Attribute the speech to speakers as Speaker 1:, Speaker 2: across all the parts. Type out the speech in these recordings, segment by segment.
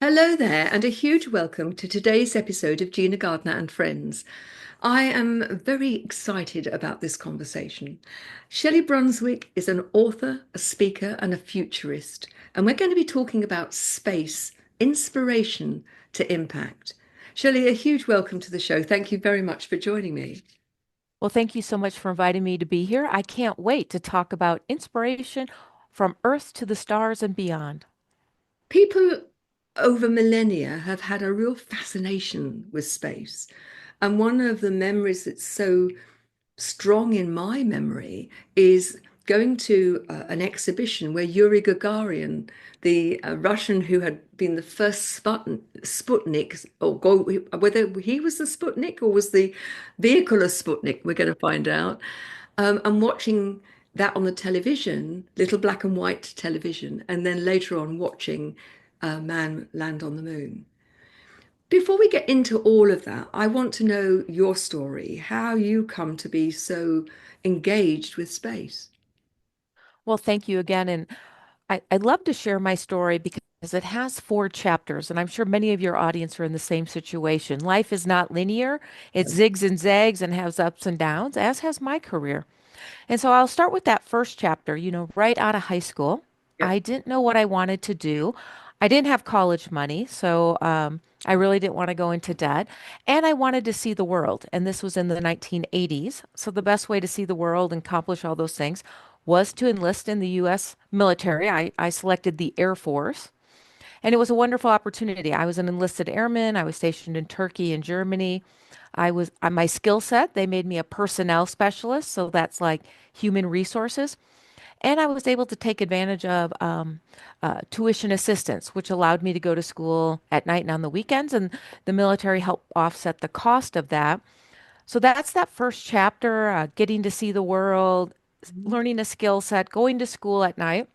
Speaker 1: Hello there, and a huge welcome to today's episode of Gina Gardiner and Friends. I am very excited about this conversation. Shelli Brunswick is an author, a speaker, and a futurist, and we're going to be talking about space, inspiration to impact. Shelley, a huge welcome to the show. Thank you very much for joining me.
Speaker 2: Well, thank you so much for inviting me to be here. I can't wait to talk about inspiration from Earth to the stars and beyond.
Speaker 1: People over millennia have had a real fascination with space. And one of the memories that's so strong in my memory is going to an exhibition where Yuri Gagarin, the Russian who had been the first Sputnik, or whether he was the Sputnik or was the vehicle of Sputnik, we're going to find out. And watching that on the television, little black and white television, and then later on watching man land on the moon. Before we get into all of that, I want to know your story, how you come to be so engaged with space.
Speaker 2: Well, thank you again. And I'd love to share my story because it has four chapters, and I'm sure many of your audience are in the same situation. Life is not linear, it zigs and zags and has ups and downs, as has my career. And so I'll start with that first chapter, right out of high school.
Speaker 1: Yeah.
Speaker 2: I didn't know what I wanted to do. I didn't have college money, so I really didn't want to go into debt. And I wanted to see the world. And this was in the 1980s. So the best way to see the world and accomplish all those things was to enlist in the U.S. military. I selected the Air Force. And it was a wonderful opportunity. I was an enlisted airman. I was stationed in Turkey and Germany. I was on my skill set. They made me a personnel specialist. So that's like human resources. And I was able to take advantage of tuition assistance, which allowed me to go to school at night and on the weekends. And the military helped offset the cost of that. So that's that first chapter, getting to see the world, learning a skill set, going to school at night.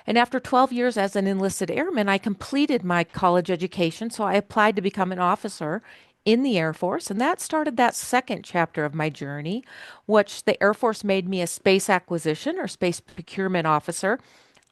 Speaker 2: And after 12 years as an enlisted airman, I completed my college education. So I applied to become an officer in the Air Force. And that started that second chapter of my journey, which the Air Force made me a space acquisition or space procurement officer.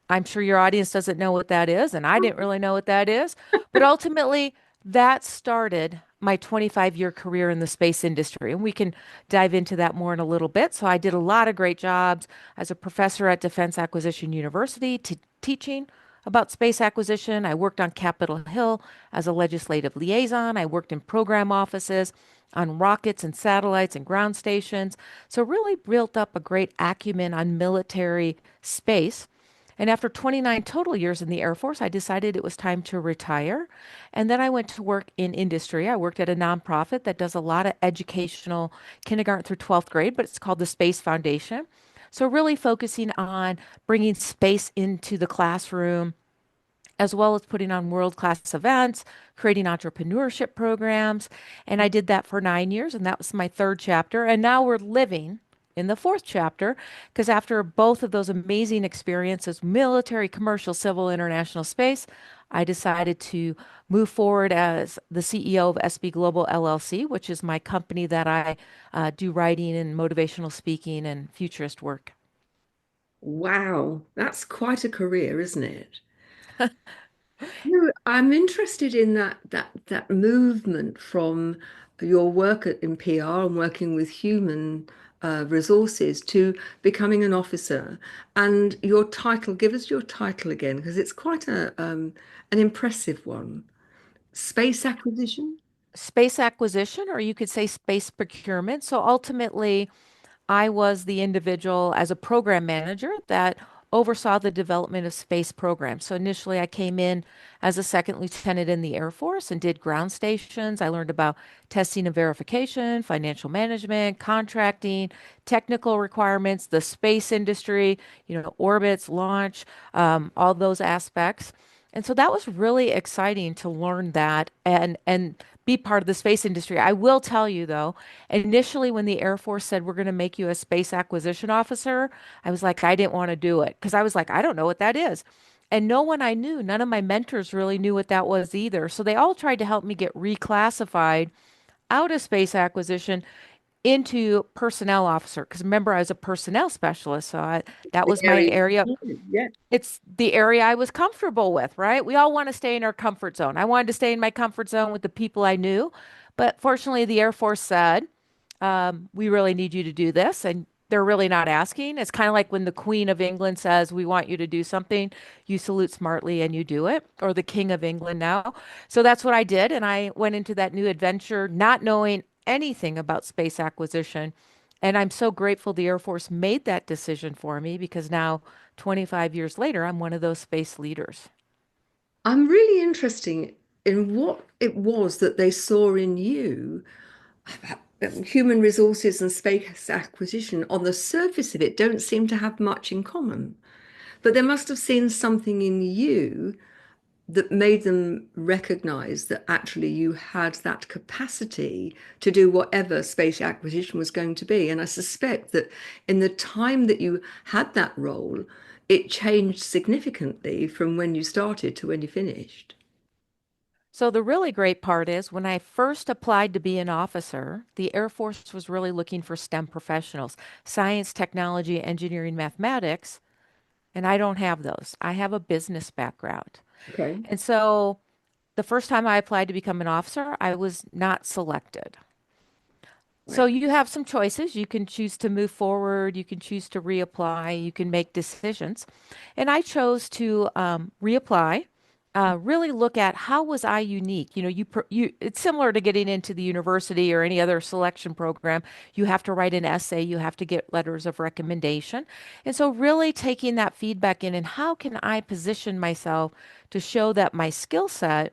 Speaker 2: I'm sure your audience doesn't know what that is, and I didn't really know what that is. But ultimately, that started my 25-year career in the space industry. And we can dive into that more in a little bit. So I did a lot of great jobs as a professor at Defense Acquisition University, teaching about space acquisition. I worked on Capitol Hill as a legislative liaison. I worked in program offices on rockets and satellites and ground stations. So really built up a great acumen on military space. And after 29 total years in the Air Force, I decided it was time to retire. And then I went to work in industry. I worked at a nonprofit that does a lot of educational kindergarten through 12th grade, but it's called the Space Foundation. So, really focusing on bringing space into the classroom, as well as putting on world-class events, creating entrepreneurship programs. And I did that for 9 years, and that was my third chapter. And now we're living in the fourth chapter, because after both of those amazing experiences, military, commercial, civil, international space, I decided to move forward as the CEO of SB Global LLC, which is my company that I do writing and motivational speaking and futurist work.
Speaker 1: Wow, that's quite a career, isn't it? No, I'm interested in that movement from your work in PR and working with human resources to becoming an officer. And your title, give us your title again, because it's quite an impressive one. Space acquisition?
Speaker 2: Space acquisition, or you could say space procurement. So ultimately, I was the individual as a program manager that oversaw the development of space programs. So initially, I came in as a second lieutenant in the Air Force and did ground stations. I learned about testing and verification, financial management, contracting, technical requirements, the space industry, orbits, launch, all those aspects. And so that was really exciting to learn that and be part of the space industry. I will tell you though, initially, when the Air Force said, we're going to make you a space acquisition officer, I was like, I didn't want to do it because I was like, I don't know what that is. And no one I knew, none of my mentors really knew what that was either. So they all tried to help me get reclassified out of space acquisition into personnel officer. Because remember, I was a personnel specialist, so that
Speaker 1: The
Speaker 2: was my
Speaker 1: area.
Speaker 2: area.
Speaker 1: Yeah.
Speaker 2: It's the area I was comfortable with, right? We all want to stay in our comfort zone. I wanted to stay in my comfort zone with the people I knew, but fortunately, the Air Force said, we really need you to do this. And they're really not asking. It's kind of like when the Queen of England says, we want you to do something, you salute smartly and you do it, or the King of England now. So that's what I did. And I went into that new adventure not knowing anything about space acquisition. And I'm so grateful the Air Force made that decision for me because now, 25 years later, I'm one of those space leaders.
Speaker 1: I'm really interested in what it was that they saw in you. Human resources and space acquisition, on the surface of it, don't seem to have much in common. But they must have seen something in you that made them recognize that actually you had that capacity to do whatever space acquisition was going to be. And I suspect that in the time that you had that role, it changed significantly from when you started to when you finished.
Speaker 2: So the really great part is when I first applied to be an officer, the Air Force was really looking for STEM professionals, science, technology, engineering, mathematics, and I don't have those. I have a business background.
Speaker 1: Okay.
Speaker 2: And so the first time I applied to become an officer, I was not selected. So
Speaker 1: Right.
Speaker 2: you have some choices. You can choose to move forward, you can choose to reapply, you can make decisions. And I chose to reapply, really look at how was I unique. You know, it's similar to getting into the university or any other selection program. You have to write an essay, you have to get letters of recommendation. And so really taking that feedback in and how can I position myself to show that my skill set,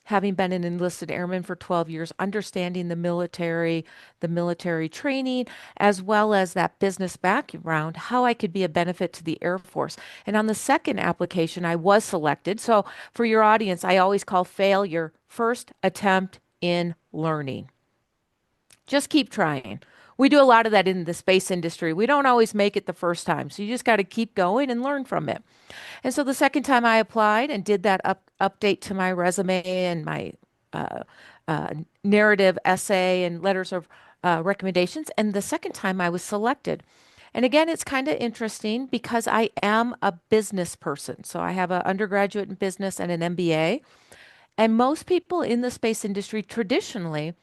Speaker 2: having been an enlisted airman for 12 years, understanding the military training, as well as that business background, how I could be a benefit to the Air Force. And on the second application, I was selected. So for your audience, I always call failure first attempt in learning. Just keep trying. We do a lot of that in the space industry. We don't always make it the first time. So you just got to keep going and learn from it. And so the second time I applied and did that update to my resume and my uh, uh, narrative essay and letters of recommendations, and the second time I was selected. And again, it's kind of interesting because I am a business person. So I have an undergraduate in business and an MBA. And most people in the space industry traditionally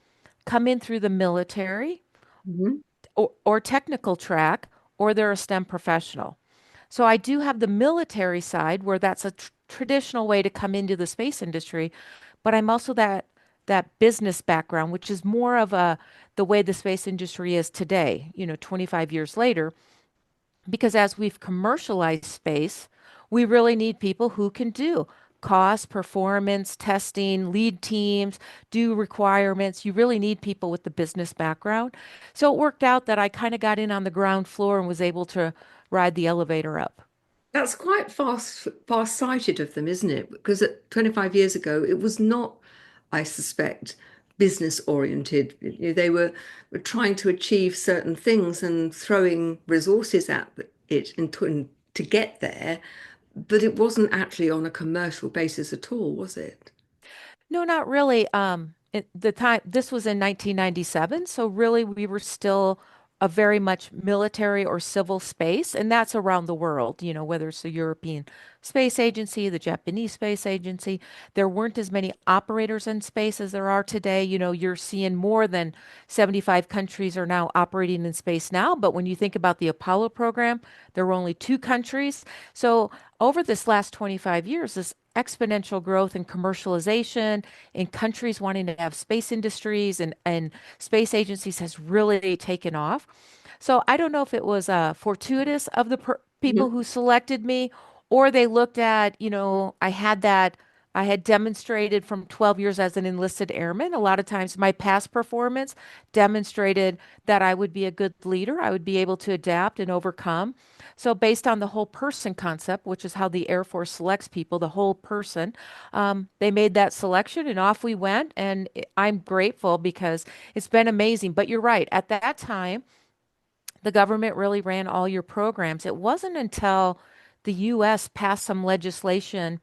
Speaker 2: come in through the military
Speaker 1: Mhm.
Speaker 2: or technical track, or they're a STEM professional. So I do have the military side where that's a traditional way to come into the space industry, but I'm also that business background, which is more of the way the space industry is today, 25 years later, because as we've commercialized space, we really need people who can do cost, performance, testing, lead teams, do requirements. You really need people with the business background. So it worked out that I kind of got in on the ground floor and was able to ride the elevator up.
Speaker 1: That's quite far-sighted of them, isn't it? Because 25 years ago, it was not, I suspect, business oriented. Were trying to achieve certain things and throwing resources at it to get there, but it wasn't actually on a commercial basis at all, was it?
Speaker 2: No, not really. The time this was in 1997, so really we were still a very much military or civil space, and that's around the world, whether it's the European Space Agency, the Japanese Space Agency. There weren't as many operators in space as there are today. You're seeing more than 75 countries are now operating in space now, but when you think about the Apollo program, there were only two countries. So over this last 25 years, this exponential growth and commercialization in countries wanting to have space industries and space agencies has really taken off. So I don't know if it was fortuitous of the people
Speaker 1: Mhm.
Speaker 2: who selected me, or they looked at, I had demonstrated from 12 years as an enlisted airman. A lot of times my past performance demonstrated that I would be a good leader. I would be able to adapt and overcome. So, based on the whole person concept, which is how the Air Force selects people, the whole person, they made that selection and off we went. And I'm grateful because it's been amazing. But you're right. At that time, the government really ran all your programs. It wasn't until the U.S. passed some legislation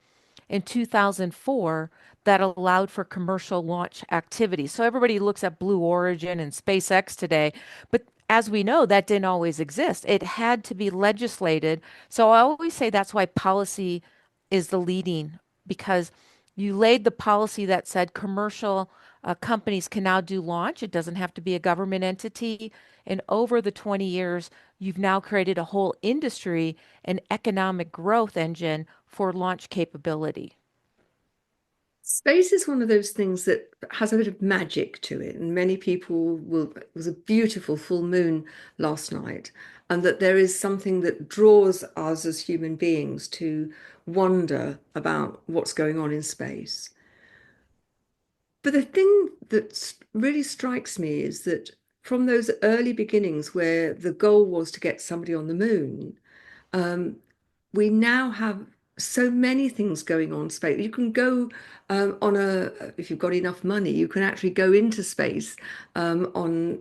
Speaker 2: in 2004 that allowed for commercial launch activity. So everybody looks at Blue Origin and SpaceX today, but as we know, that didn't always exist. It had to be legislated. So I always say that's why policy is the leading, because you laid the policy that said commercial companies can now do launch. It doesn't have to be a government entity. And over the 20 years, you've now created a whole industry, an economic growth engine for launch capability.
Speaker 1: Space is one of those things that has a bit of magic to it, and many people will. It was a beautiful full moon last night, and that there is something that draws us as human beings to wonder about what's going on in space. But the thing that really strikes me is that from those early beginnings where the goal was to get somebody on the moon, um, we now have so many things going on in space. You can go if you've got enough money, you can actually go into space on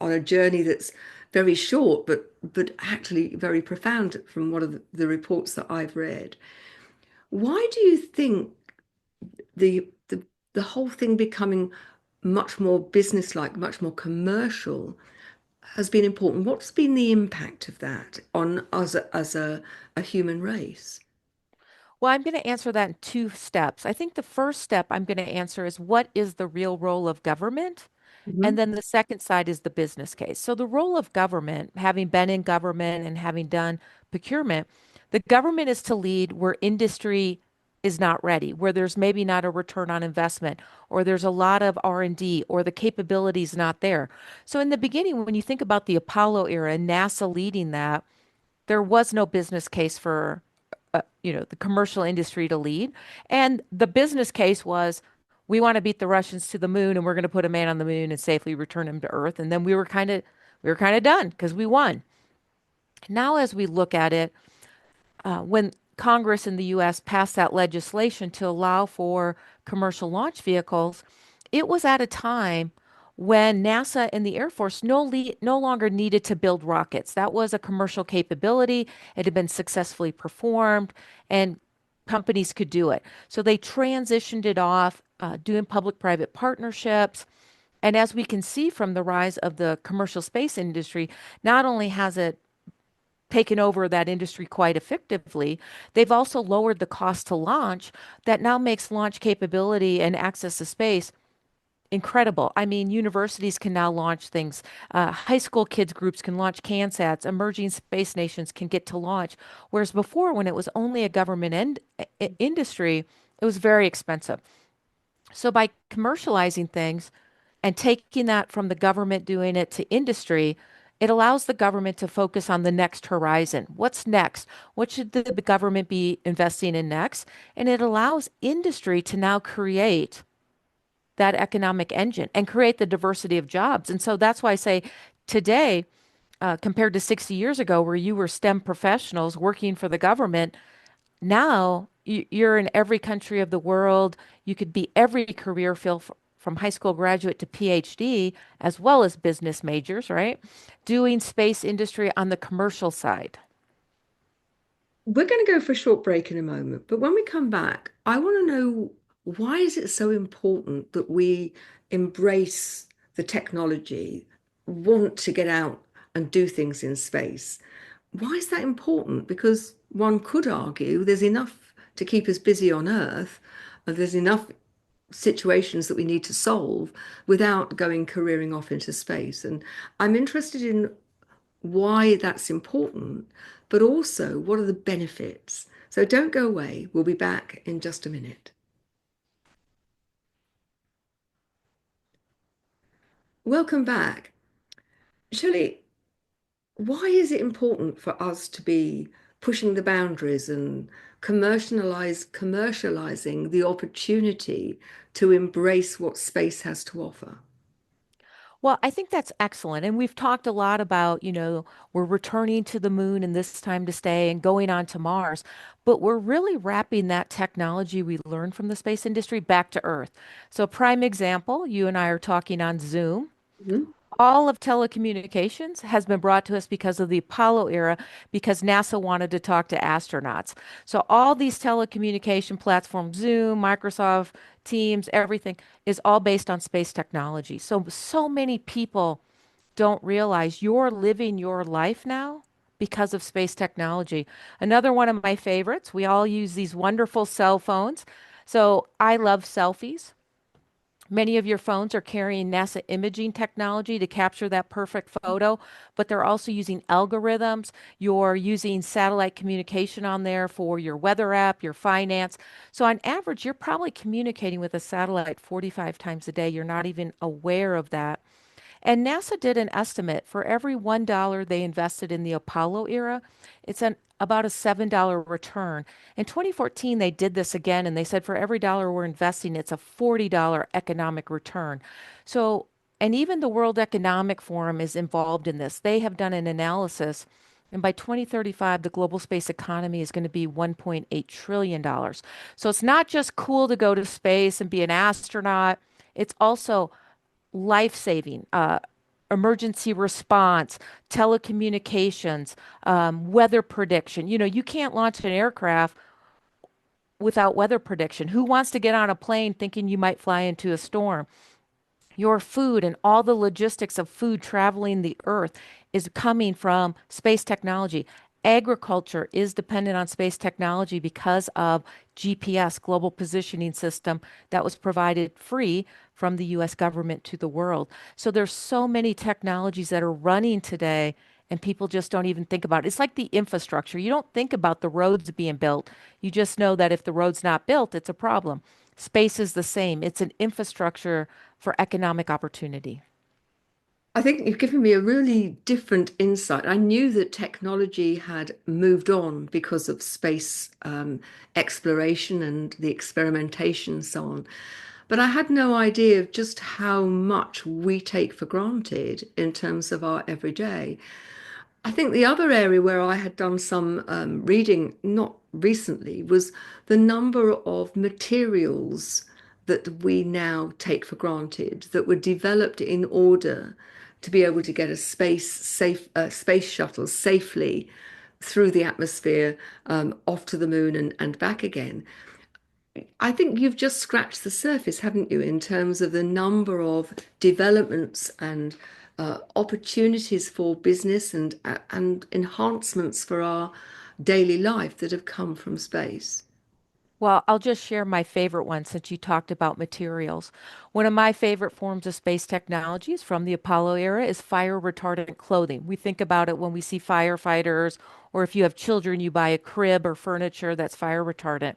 Speaker 1: a journey that's very short, but actually very profound from one of the reports that I've read. Why do you think the whole thing becoming much more businesslike, much more commercial has been important? What's been the impact of that on us as a human race?
Speaker 2: Well, I'm going to answer that in two steps. I think the first step I'm going to answer is what is the real role of government? And
Speaker 1: Mhm.
Speaker 2: then the second side is the business case. So the role of government, having been in government and having done procurement, the government is to lead where industry is not ready, where there's maybe not a return on investment, or there's a lot of R&D, or the capability is not there. So in the beginning, when you think about the Apollo era and NASA leading that, there was no business case for the commercial industry to lead. And the business case was we want to beat the Russians to the moon and we're going to put a man on the moon and safely return him to Earth. And then we were kind of done because we won. Now, as we look at it, when Congress in the US passed that legislation to allow for commercial launch vehicles, it was at a time when NASA and the Air Force no longer needed to build rockets. That was a commercial capability. It had been successfully performed, and companies could do it. So they transitioned it off, doing public-private partnerships. And as we can see from the rise of the commercial space industry, not only has it taken over that industry quite effectively, they've also lowered the cost to launch that now makes launch capability and access to space incredible. I mean, universities can now launch things. High school kids groups can launch CANSATs. Emerging space nations can get to launch. Whereas before, when it was only a government industry, it was very expensive. So by commercializing things and taking that from the government doing it to industry, it allows the government to focus on the next horizon. What's next? What should the government be investing in next? And it allows industry to now create that economic engine and create the diversity of jobs. And so that's why I say today, compared to 60 years ago, where you were STEM professionals working for the government, now you're in every country of the world. You could be every career field from high school graduate to PhD, as well as business majors, right? Doing space industry on the commercial side.
Speaker 1: We're going to go for a short break in a moment, but when we come back, I want to know, why is it so important that we embrace the technology, want to get out and do things in space? Why is that important? Because one could argue there's enough to keep us busy on Earth, and there's enough situations that we need to solve without going careering off into space. And I'm interested in why that's important, but also what are the benefits. So don't go away. We'll be back in just a minute. Welcome back. Shelley, why is it important for us to be pushing the boundaries and commercializing the opportunity to embrace what space has to offer?
Speaker 2: Well, I think that's excellent. And we've talked a lot about, we're returning to the moon and this time to stay and going on to Mars. But we're really wrapping that technology we learned from the space industry back to Earth. So, prime example, you and I are talking on Zoom.
Speaker 1: Mhm.
Speaker 2: All of telecommunications has been brought to us because of the Apollo era, because NASA wanted to talk to astronauts. So all these telecommunication platforms, Zoom, Microsoft, Teams, everything is all based on space technology. So many people don't realize you're living your life now because of space technology. Another one of my favorites, we all use these wonderful cell phones. So I love selfies. Many of your phones are carrying NASA imaging technology to capture that perfect photo, but they're also using algorithms. You're using satellite communication on there for your weather app, your finance. So, on average, you're probably communicating with a satellite 45 times a day. You're not even aware of that. And NASA did an estimate for every $1 they invested in the Apollo era, about a $7 return. In 2014, they did this again, and they said for every dollar we're investing, it's a $40 economic return. So, and even the World Economic Forum is involved in this. They have done an analysis, and by 2035, the global space economy is going to be $1.8 trillion. So it's not just cool to go to space and be an astronaut, it's also life saving, emergency response, telecommunications, weather prediction. You know, you can't launch an aircraft without weather prediction. Who wants to get on a plane thinking you might fly into a storm? Your food and all the logistics of food traveling the earth is coming from space technology. Agriculture is dependent on space technology because of GPS, Global Positioning System, that was provided free from the US government to the world. So there's so many technologies that are running today and people just don't even think about it. It's like the infrastructure. You don't think about the roads being built. You just know that if the road's not built, it's a problem. Space is the same. It's an infrastructure for economic opportunity.
Speaker 1: I think you've given me a really different insight. I knew that technology had moved on because of space exploration and the experimentation and so on. But I had no idea of just how much we take for granted in terms of our everyday. I think the other area where I had done some reading, not recently, was the number of materials that we now take for granted that were developed in order to be able to get a space shuttle safely through the atmosphere, off to the moon and back again. I think you've just scratched the surface, haven't you, in terms of the number of developments and opportunities for business and enhancements for our daily life that have come from space.
Speaker 2: Well, I'll just share my favorite one since you talked about materials. One of my favorite forms of space technologies from the Apollo era is fire retardant clothing. We think about it when we see firefighters, or if you have children, you buy a crib or furniture that's fire retardant.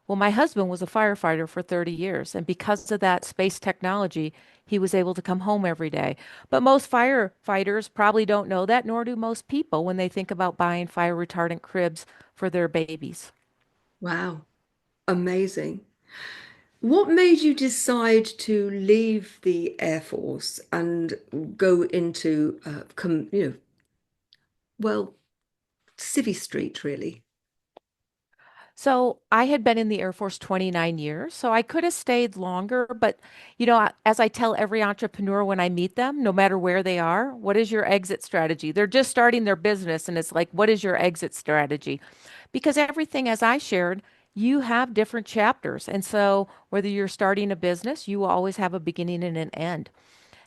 Speaker 2: Well, my husband was a firefighter for 30 years, and because of that space technology, he was able to come home every day. But most firefighters probably don't know that, nor do most people when they think about buying fire retardant cribs for their babies.
Speaker 1: Wow, amazing. What made you decide to leave the Air Force and go into, well, Civvy Street, really?
Speaker 2: So I had been in the Air Force 29 years, so I could have stayed longer. But, as I tell every entrepreneur when I meet them, no matter where they are, what is your exit strategy? They're just starting their business, and it's like, what is your exit strategy? Because everything, as I shared, you have different chapters. And so whether you're starting a business, you will always have a beginning and an end.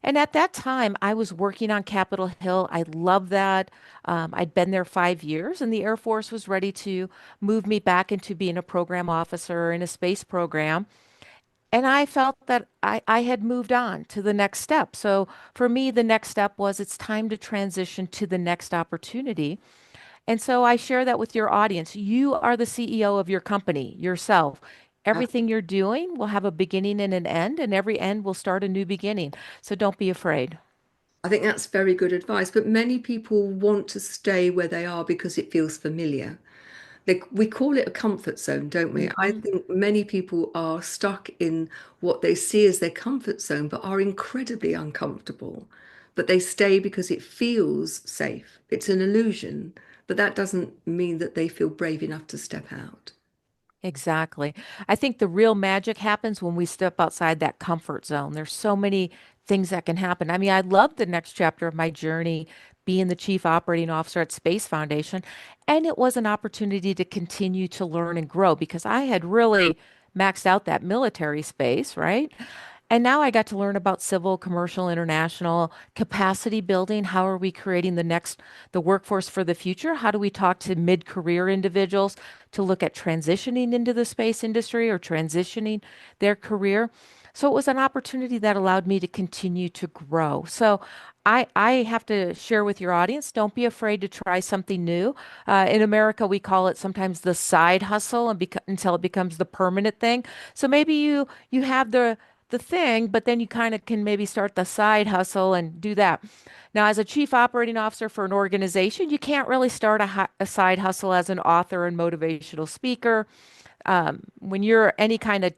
Speaker 2: And at that time, I was working on Capitol Hill. I loved that. I'd been there 5 years, and the Air Force was ready to move me back into being a program officer in a space program. And I felt that I had moved on to the next step. So for me, the next step was it's time to transition to the next opportunity. And so I share that with your audience. You are the CEO of your company, yourself. Everything you're doing will have a beginning and an end, and every end will start a new beginning. So don't be afraid.
Speaker 1: I think that's very good advice, but many people want to stay where they are because it feels familiar. Like we call it a comfort zone, don't we? I
Speaker 2: Mhm.
Speaker 1: think many people are stuck in what they see as their comfort zone, but are incredibly uncomfortable. But they stay because it feels safe. It's an illusion, but that doesn't mean that they feel brave enough to step out.
Speaker 2: Exactly. I think the real magic happens when we step outside that comfort zone. There's so many things that can happen. I mean, I love the next chapter of my journey being the chief operating officer at Space Foundation. And it was an opportunity to continue to learn and grow because I had really maxed out that military space, right? And now I got to learn about civil, commercial, international capacity building. How are we creating the workforce for the future? How do we talk to mid-career individuals to look at transitioning into the space industry or transitioning their career? So it was an opportunity that allowed me to continue to grow. So I have to share with your audience, don't be afraid to try something new. In America, we call it sometimes the side hustle until it becomes the permanent thing. So maybe you have the thing, but then you kind of can maybe start the side hustle and do that. Now, as a chief operating officer for an organization, you can't really start a side hustle as an author and motivational speaker. When you're any kind of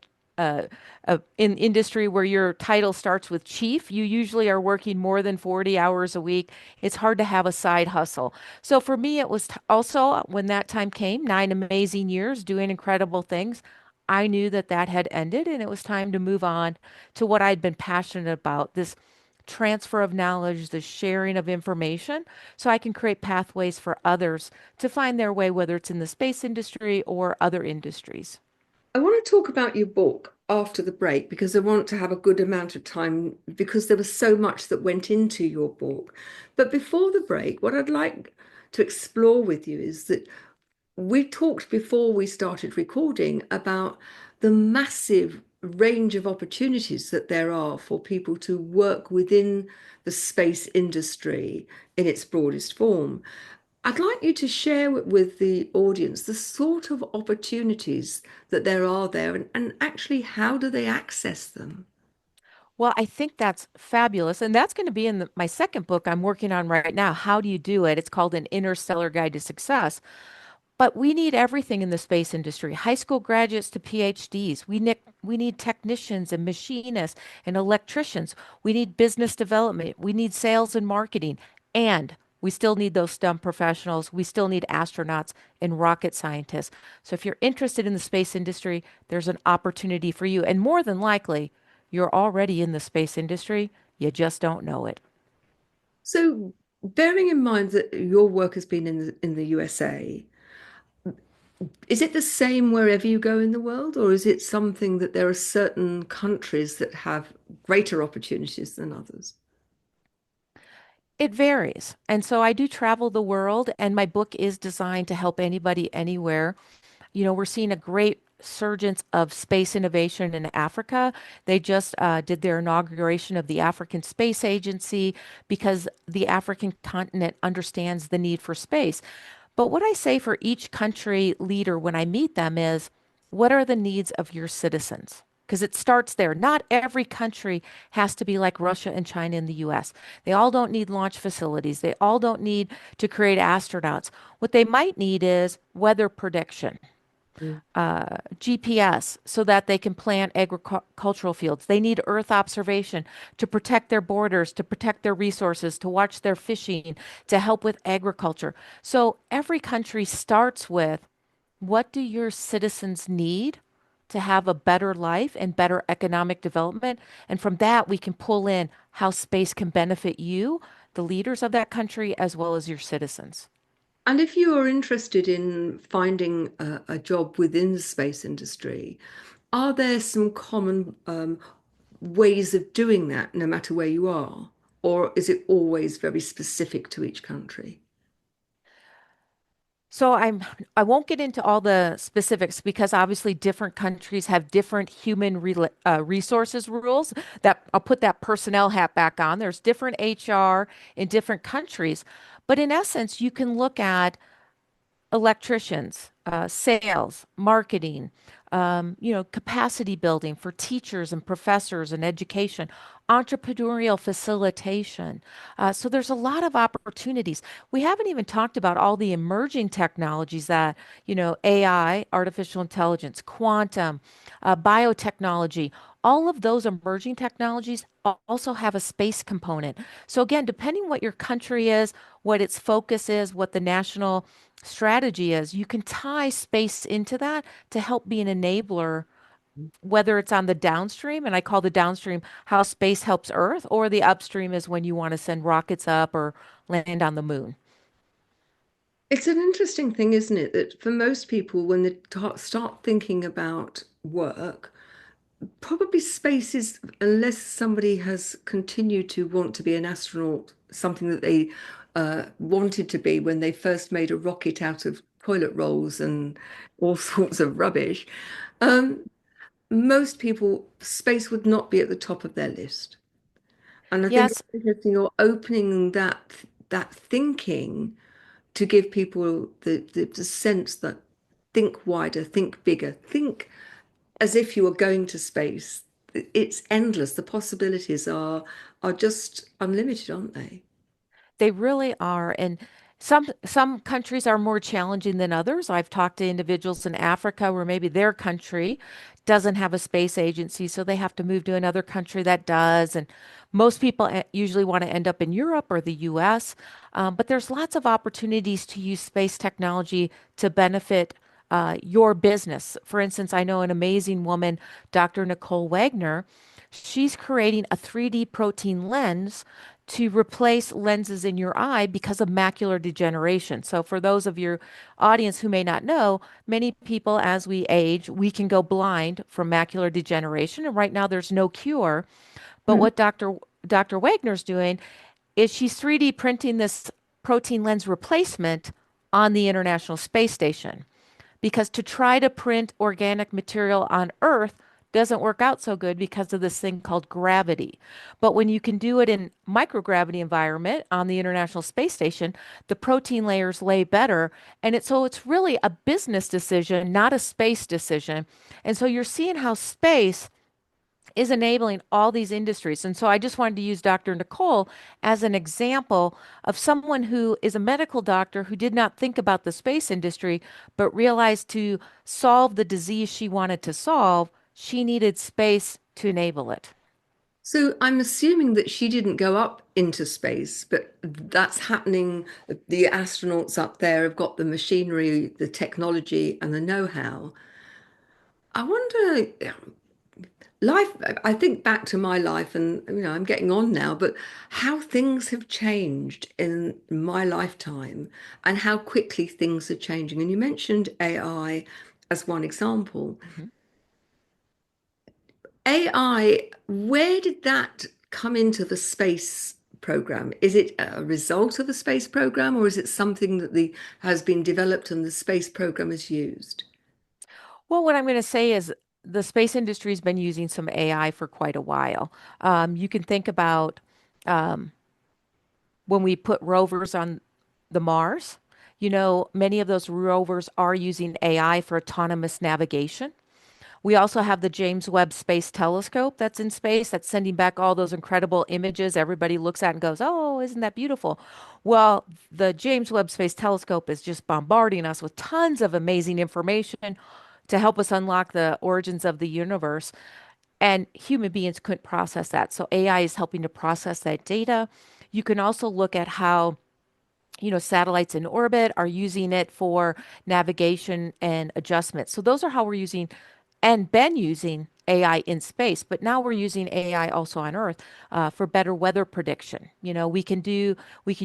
Speaker 2: in industry where your title starts with chief, you usually are working more than 40 hours a week. It's hard to have a side hustle. So for me, it was also when that time came, 9 amazing years doing incredible things. I knew that that had ended and it was time to move on to what I'd been passionate about, this transfer of knowledge, the sharing of information, so I can create pathways for others to find their way, whether it's in the space industry or other industries.
Speaker 1: I want to talk about your book after the break because I want to have a good amount of time because there was so much that went into your book. But before the break, what I'd like to explore with you is that we talked before we started recording about the massive range of opportunities that there are for people to work within the space industry in its broadest form. I'd like you to share with the audience the sort of opportunities that there are there and actually how do they access them?
Speaker 2: Well, I think that's fabulous. And that's going to be in my second book I'm working on right now. How do you do it? It's called An Interstellar Guide to Success. But we need everything in the space industry, high school graduates to PhDs. We need technicians and machinists and electricians. We need business development. We need sales and marketing. And we still need those STEM professionals. We still need astronauts and rocket scientists. So if you're interested in the space industry, there's an opportunity for you. And more than likely, you're already in the space industry. You just don't know it.
Speaker 1: So, bearing in mind that your work has been in the USA, is it the same wherever you go in the world, or is it something that there are certain countries that have greater opportunities than others?
Speaker 2: It varies. And so I do travel the world, and my book is designed to help anybody anywhere. You know, we're seeing a great surgence of space innovation in Africa. They just did their inauguration of the African Space Agency because the African continent understands the need for space. But what I say for each country leader when I meet them is, what are the needs of your citizens? Because it starts there. Not every country has to be like Russia and China and the US. They all don't need launch facilities. They all don't need to create astronauts. What they might need is weather prediction,
Speaker 1: Mm.
Speaker 2: GPS, so that they can plant agricultural fields. They need Earth observation to protect their borders, to protect their resources, to watch their fishing, to help with agriculture. So every country starts with, what do your citizens need to have a better life and better economic development? And from that, we can pull in how space can benefit you, the leaders of that country, as well as your citizens.
Speaker 1: And if you are interested in finding a job within the space industry, are there some common ways of doing that no matter where you are? Or is it always very specific to each country?
Speaker 2: So I won't get into all the specifics because obviously different countries have different resources rules. That I'll put that personnel hat back on. There's different HR in different countries, but in essence, you can look at electricians, sales, marketing, capacity building for teachers and professors and education, entrepreneurial facilitation. So there's a lot of opportunities. We haven't even talked about all the emerging technologies that, AI, artificial intelligence, quantum, biotechnology, All of those emerging technologies also have a space component. So again, depending what your country is, what its focus is, what the national strategy is, you can tie space into that to help be an enabler, whether it's on the downstream, and I call the downstream how space helps Earth, or the upstream is when you want to send rockets up or land on the moon.
Speaker 1: It's an interesting thing, isn't it, that for most people, when they start thinking about work, probably space is, unless somebody has continued to want to be an astronaut, something that they wanted to be when they first made a rocket out of toilet rolls and all sorts of rubbish. Um, Most people, space would not be at the top of their list. And I think it's
Speaker 2: Yes,
Speaker 1: interesting you're opening that thinking to give people the sense that think wider, think bigger, think as if you were going to space. It's endless. The possibilities are just unlimited, aren't they?
Speaker 2: they really are. And some countries are more challenging than others. I've talked to individuals in Africa where maybe their country doesn't have a space agency, so they have to move to another country that does. And most people usually want to end up in Europe or the US. But there's lots of opportunities to use space technology to benefit your business. For instance, I know an amazing woman, Dr. Nicole Wagner. She's creating a 3D protein lens to replace lenses in your eye because of macular degeneration. So, for those of your audience who may not know, many people as we age, we can go blind from macular degeneration. And right now, there's no cure. But
Speaker 1: Mhm.
Speaker 2: what Dr. Wagner's doing is she's 3D printing this protein lens replacement on the International Space Station, because to try to print organic material on Earth doesn't work out so good because of this thing called gravity. But when you can do it in microgravity environment on the International Space Station, the protein layers lay better. And it's really a business decision, not a space decision. And so you're seeing how space is enabling all these industries. And so I just wanted to use Dr. Nicole as an example of someone who is a medical doctor who did not think about the space industry, but realized to solve the disease she wanted to solve, she needed space to enable it.
Speaker 1: So I'm assuming that she didn't go up into space, but that's happening. The astronauts up there have got the machinery, the technology, and the know-how. I wonder, life, I think back to my life, and I'm getting on now, but how things have changed in my lifetime and how quickly things are changing. And you mentioned AI as one example.
Speaker 2: Mhm.
Speaker 1: AI, where did that come into the space program? Is it a result of the space program, or is it something that the has been developed and the space program has used?
Speaker 2: Well, what I'm going to say is the space industry has been using some AI for quite a while. You can think about um, when we put rovers on the Mars. Many of those rovers are using AI for autonomous navigation. We also have the James Webb Space Telescope that's in space that's sending back all those incredible images everybody looks at and goes, "Oh, isn't that beautiful?" Well, the James Webb Space Telescope is just bombarding us with tons of amazing information to help us unlock the origins of the universe. And human beings couldn't process that. So AI is helping to process that data. You can also look at how satellites in orbit are using it for navigation and adjustment. So those are how we're using and been using AI in space, but now we're using AI also on Earth for better weather prediction. We can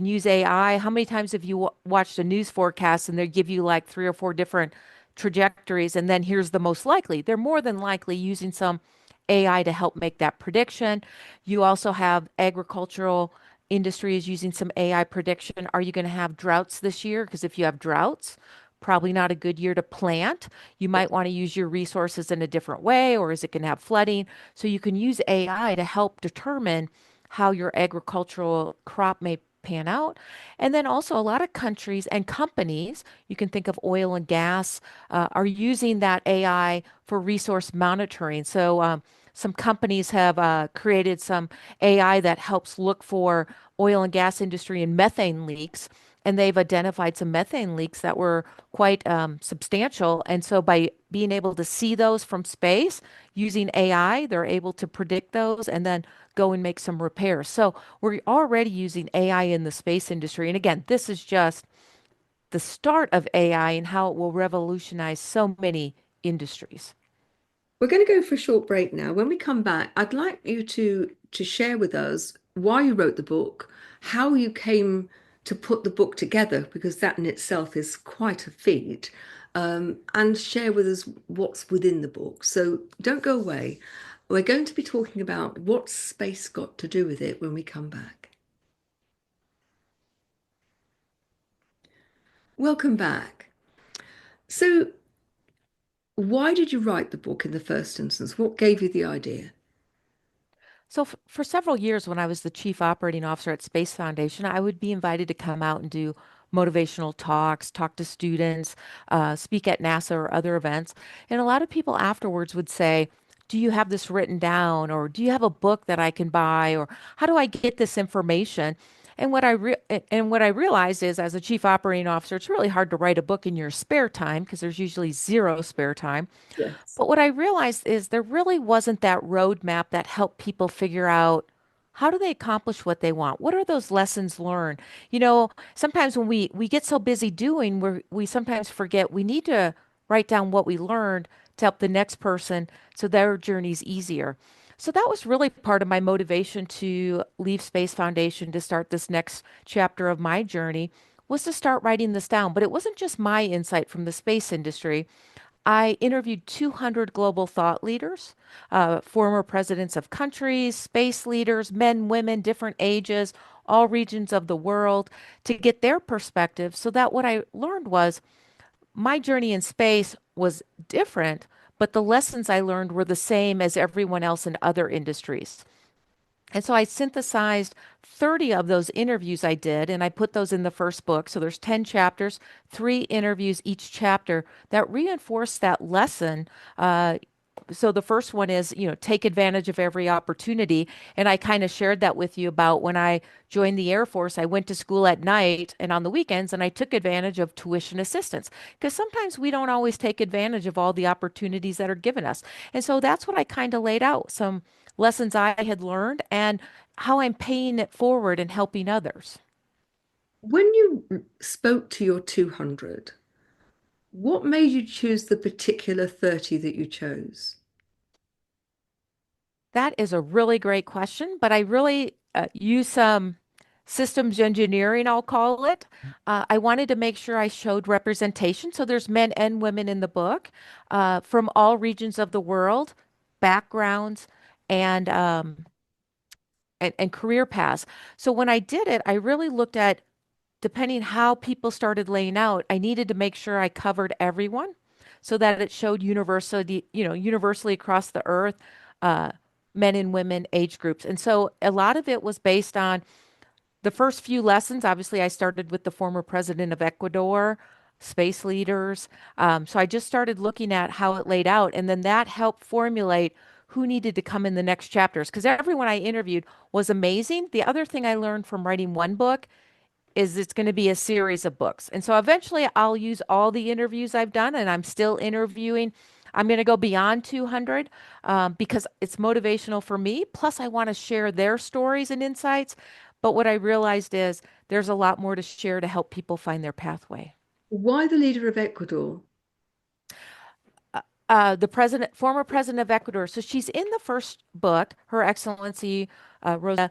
Speaker 2: use AI. How many times have you watched a news forecast and they give you like three or four different trajectories, and then here's the most likely? They're more than likely using some AI to help make that prediction. You also have agricultural industries using some AI prediction. Are you going to have droughts this year? Because if you have droughts, probably not a good year to plant. You might want to use your resources in a different way, or is it going to have flooding? So you can use AI to help determine how your agricultural crop may pan out. And then also a lot of countries and companies, you can think of oil and gas, are using that AI for resource monitoring. So some companies have created some AI that helps look for oil and gas industry and methane leaks and they've identified some methane leaks that were quite substantial. And so by being able to see those from space using AI, they're able to predict those and then go and make some repairs. So we're already using AI in the space industry. And again, this is just the start of AI and how it will revolutionize so many industries.
Speaker 1: We're going to go for a short break now. When we come back, I'd like you to share with us why you wrote the book, how you came to put the book together, because that in itself is quite a feat, and share with us what's within the book. So don't go away. We're going to be talking about what's space got to do with it when we come back. Welcome back. So, why did you write the book in the first instance? What gave you the idea?
Speaker 2: So for several years, when I was the chief operating officer at Space Foundation, I would be invited to come out and do motivational talks, talk to students, speak at NASA or other events. And a lot of people afterwards would say, "Do you have this written down?" Or "Do you have a book that I can buy?" Or "How do I get this information?" And what I realized is, as a chief operating officer, it's really hard to write a book in your spare time because there's usually zero spare time.
Speaker 1: Yes.
Speaker 2: But what I realized is there really wasn't that roadmap that helped people figure out how do they accomplish what they want? What are those lessons learned? Sometimes when we get so busy doing, we sometimes forget we need to write down what we learned to help the next person so their journey's easier. So that was really part of my motivation to leave Space Foundation to start this next chapter of my journey was to start writing this down. But it wasn't just my insight from the space industry. I interviewed 200 global thought leaders, former presidents of countries, space leaders, men, women, different ages, all regions of the world, to get their perspective. So that what I learned was my journey in space was different, but the lessons I learned were the same as everyone else in other industries. And so I synthesized 30 of those interviews I did, and I put those in the first book. So there's 10 chapters, three interviews each chapter that reinforce that lesson. So the first one is, take advantage of every opportunity. And I kind of shared that with you about when I joined the Air Force, I went to school at night and on the weekends, and I took advantage of tuition assistance because sometimes we don't always take advantage of all the opportunities that are given us. And so that's what I kind of laid out, some lessons I had learned and how I'm paying it forward and helping others.
Speaker 1: When you spoke to your 200, what made you choose the particular 30 that you chose?
Speaker 2: That is a really great question, but I really use some systems engineering, I'll call it. I wanted to make sure I showed representation. So there's men and women in the book from all regions of the world, backgrounds, and and career paths. So when I did it, I really looked at depending how people started laying out, I needed to make sure I covered everyone so that it showed universally across the earth, uh, men and women, age groups. And so a lot of it was based on the first few lessons. Obviously, I started with the former president of Ecuador, space leaders. So I just started looking at how it laid out. And then that helped formulate who needed to come in the next chapters because everyone I interviewed was amazing. The other thing I learned from writing one book is it's going to be a series of books. And so eventually I'll use all the interviews I've done, and I'm still interviewing. I'm going to go beyond 200 because it's motivational for me. Plus, I want to share their stories and insights. But what I realized is there's a lot more to share to help people find their pathway.
Speaker 1: Why the leader of Ecuador?
Speaker 2: Former president of Ecuador. So she's in the first book, Her Excellency Rosa,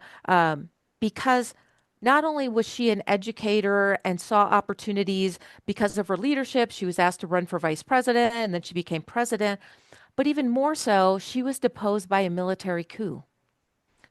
Speaker 2: because not only was she an educator and saw opportunities because of her leadership, she was asked to run for vice president and then she became president. But even more so, she was deposed by a military coup.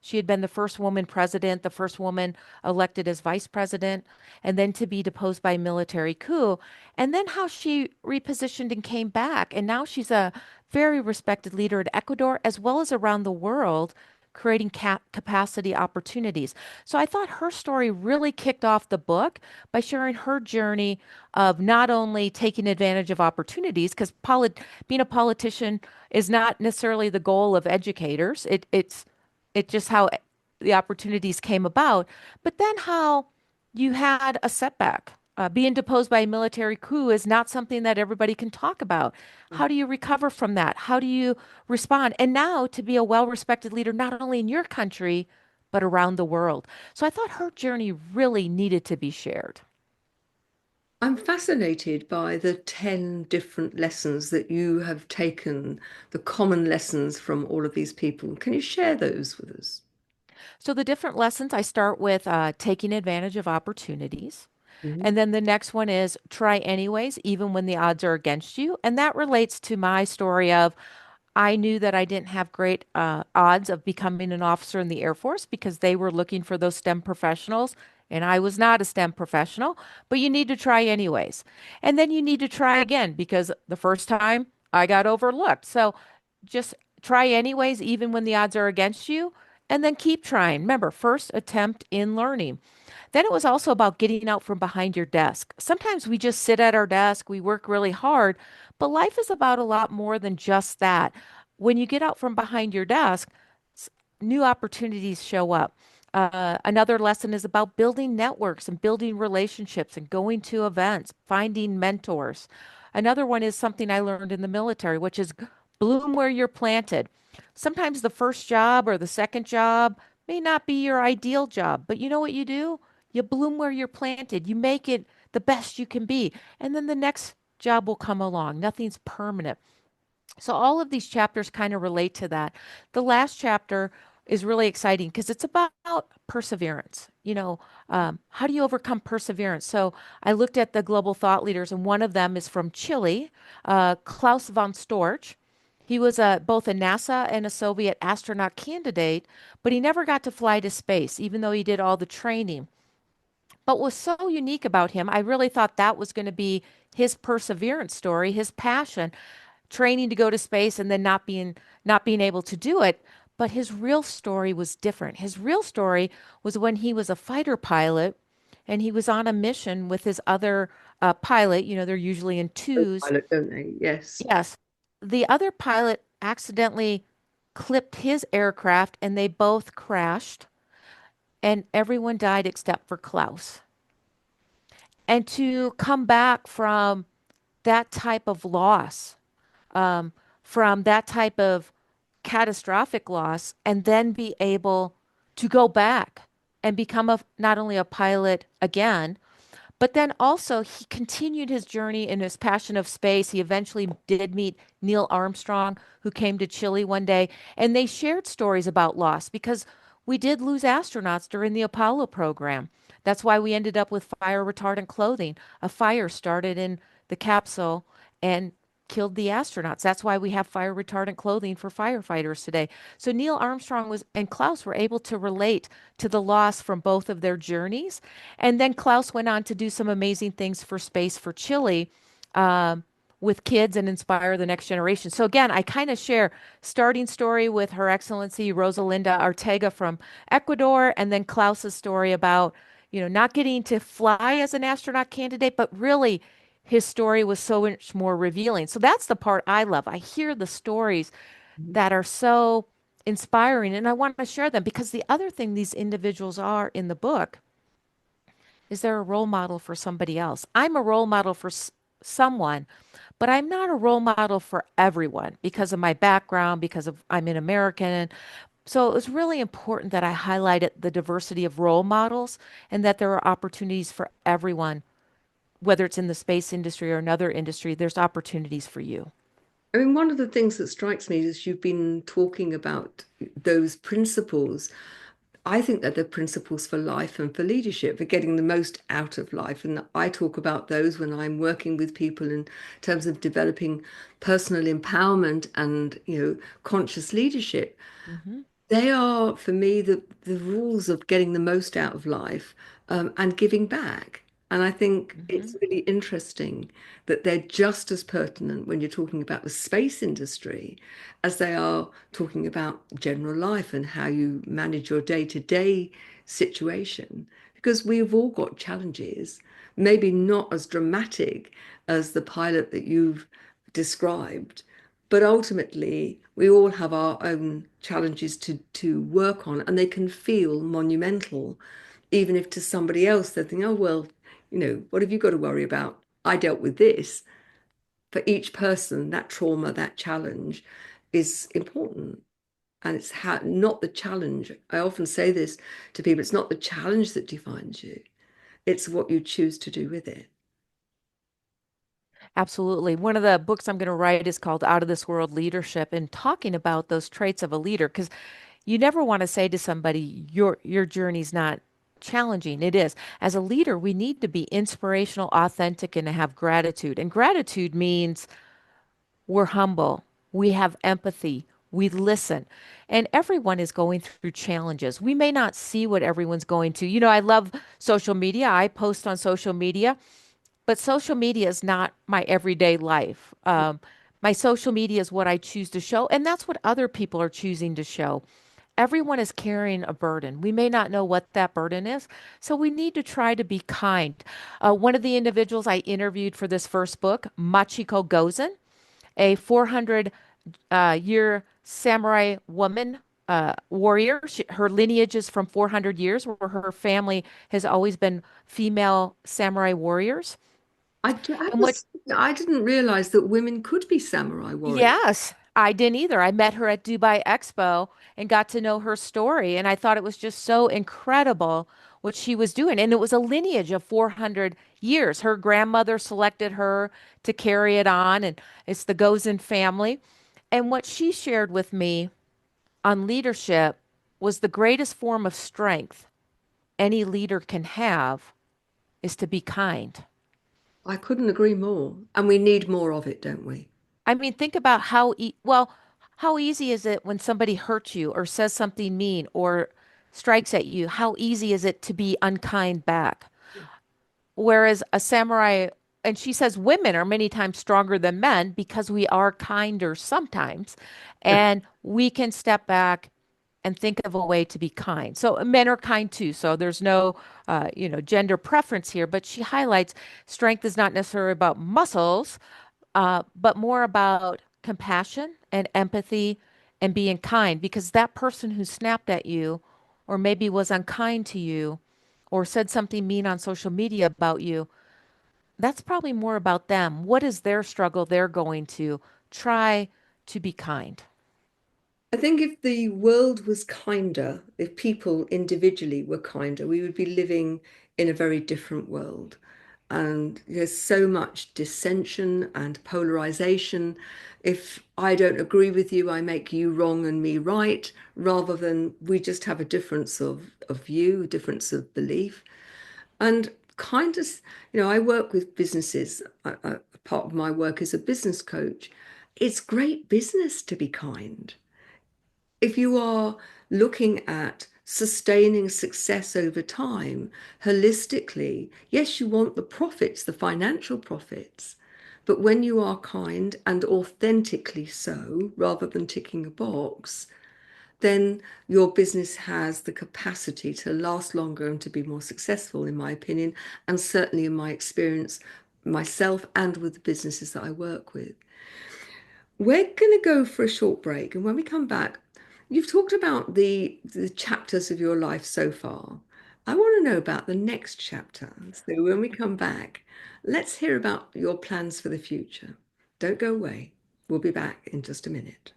Speaker 2: She had been the first woman president, the first woman elected as vice president, and then to be deposed by military coup. And then how she repositioned and came back. And now she's a very respected leader in Ecuador as well as around the world, creating capacity opportunities. So I thought her story really kicked off the book by sharing her journey of not only taking advantage of opportunities, because being a politician is not necessarily the goal of educators. It's just how the opportunities came about, but then how You had a setback. Being deposed by a military coup is not something that everybody can talk about. How do you recover from that? How do you respond? And now to be a well-respected leader, not only in your country, but around the world. So I thought her journey really needed to be shared.
Speaker 1: I'm fascinated by the 10 different lessons that you have taken, the common lessons from all of these people. Can you share those with us?
Speaker 2: So the different lessons, I start with taking advantage of opportunities.
Speaker 1: Mhm.
Speaker 2: And then the next one is try anyways, even when the odds are against you. And that relates to my story of I knew that I didn't have great odds of becoming an officer in the Air Force because they were looking for those STEM professionals. And I was not a STEM professional, but you need to try anyways. And then you need to try again because the first time I got overlooked. So just try anyways, even when the odds are against you, and then keep trying. Remember, first attempt in learning. Then it was also about getting out from behind your desk. Sometimes we just sit at our desk, we work really hard, but life is about a lot more than just that. When you get out from behind your desk, s- new opportunities show up. Another lesson is about building networks and building relationships and going to events, finding mentors. Another one is something I learned in the military, which is bloom where you're planted. Sometimes the first job or the second job may not be your ideal job, but you know what you do? You bloom where you're planted. You make it the best you can be. And then the next job will come along. Nothing's permanent. So all of these chapters kind of relate to that. The last chapter is really exciting because it's about perseverance. How do you overcome perseverance? So I looked at the global thought leaders, and one of them is from Chile, Klaus von Storch. He was both a NASA and a Soviet astronaut candidate, but he never got to fly to space, even though he did all the training. But what was so unique about him, I really thought that was going to be his perseverance story, his passion, training to go to space and then not being able to do it. But his real story was different. His real story was when he was a fighter pilot and he was on a mission with his other pilot. They're usually in twos.
Speaker 1: Pilot, don't they? Yes.
Speaker 2: Yes. The other pilot accidentally clipped his aircraft and they both crashed and everyone died except for Klaus. And to come back from that type of loss, um, from that type of catastrophic loss, and then be able to go back and become not only a pilot again, but then also he continued his journey in his passion of space. He eventually did meet Neil Armstrong, who came to Chile one day, and they shared stories about loss because we did lose astronauts during the Apollo program. That's why we ended up with fire retardant clothing. A fire started in the capsule and killed the astronauts. That's why we have fire retardant clothing for firefighters today. So Neil Armstrong was and Klaus were able to relate to the loss from both of their journeys. And then Klaus went on to do some amazing things for Space for Chile um, with kids and inspire the next generation. So again, I kind of share starting story with Her Excellency Rosalinda Ortega from Ecuador, and then Klaus's story about, not getting to fly as an astronaut candidate, but really his story was so much more revealing. So that's the part I love. I hear the stories that are so inspiring and I want to share them because the other thing these individuals are in the book is they're a role model for somebody else. I'm a role model for someone, but I'm not a role model for everyone because of my background, because of I'm an American. So it was really important that I highlighted the diversity of role models and that there are opportunities for everyone, whether it's in the space industry or another industry, there's opportunities for you.
Speaker 1: I mean, one of the things that strikes me is you've been talking about those principles. I think that they're principles for life and for leadership, for getting the most out of life. And I talk about those when I'm working with people in terms of developing personal empowerment and, conscious leadership.
Speaker 2: Hmm.
Speaker 1: They are, for me, the rules of getting the most out of life, and giving back. And I think it's
Speaker 2: Hmm.
Speaker 1: really interesting that they're just as pertinent when you're talking about the space industry as they are talking about general life and how you manage your day-to-day situation. Because we've all got challenges, maybe not as dramatic as the pilot that you've described, but ultimately, we all have our own challenges to work on, and they can feel monumental even if to somebody else they're thinking, oh, well, what have you got to worry about? I dealt with this. For each person, that trauma, that challenge is important. And it's not the challenge. I often say this to people, it's not the challenge that defines you, it's what you choose to do with it.
Speaker 2: Absolutely. One of the books I'm going to write is called Out of This World Leadership and talking about those traits of a leader because you never want to say to somebody your journey's not challenging. It is. As a leader, we need to be inspirational, authentic, and to have gratitude. And gratitude means we're humble, we have empathy, we listen. And everyone is going through challenges. We may not see what everyone's going to. I love social media. I post on social media, but social media is not my everyday life. My social media is what I choose to show, and that's what other people are choosing to show. Everyone is carrying a burden. We may not know what that burden is, so we need to try to be kind. One of the individuals I interviewed for this first book, Machiko Gozen, a 400 year samurai woman warrior. Her lineage is from 400 years, where her family has always been female samurai warriors. And what
Speaker 1: I didn't realize that women could be samurai warriors.
Speaker 2: Yes, I didn't either. I met her at Dubai Expo and got to know her story, and I thought it was just so incredible what she was doing. And it was a lineage of 400 years. Her grandmother selected her to carry it on, and it's the Gozen family. And what she shared with me on leadership was the greatest form of strength any leader can have is to be kind.
Speaker 1: I couldn't agree more. And we need more of it, don't we?
Speaker 2: I mean, think about how easy is it when somebody hurts you or says something mean or strikes at you? How easy is it to be unkind back? Whereas a samurai, and she says women are many times stronger than men because we are kinder sometimes, and we can step back and think of a way to be kind. So men are kind too. So there's no, gender preference here. But she highlights strength is not necessarily about muscles, but more about compassion and empathy and being kind because that person who snapped at you or maybe was unkind to you or said something mean on social media about you, that's probably more about them. What is their struggle they're going to try to be kind?
Speaker 1: I think if the world was kinder, if people individually were kinder, we would be living in a very different world. And there's so much dissension and polarization. If I don't agree with you, I make you wrong and me right, rather than we just have a difference of view, a difference of belief. And kindness, I work with businesses. Part of my work is a business coach. It's great business to be kind if you are looking at sustaining success over time holistically. Yes, you want the profits, the financial profits, but when you are kind and authentically so, rather than ticking a box, then your business has the capacity to last longer and to be more successful, in my opinion, and certainly in my experience, myself and with the businesses that I work with. We're going to go for a short break, and when we come back, you've talked about the chapters of your life so far. I want to know about the next chapter. So when we come back, let's hear about your plans for the future. Don't go away. We'll be back in just a minute.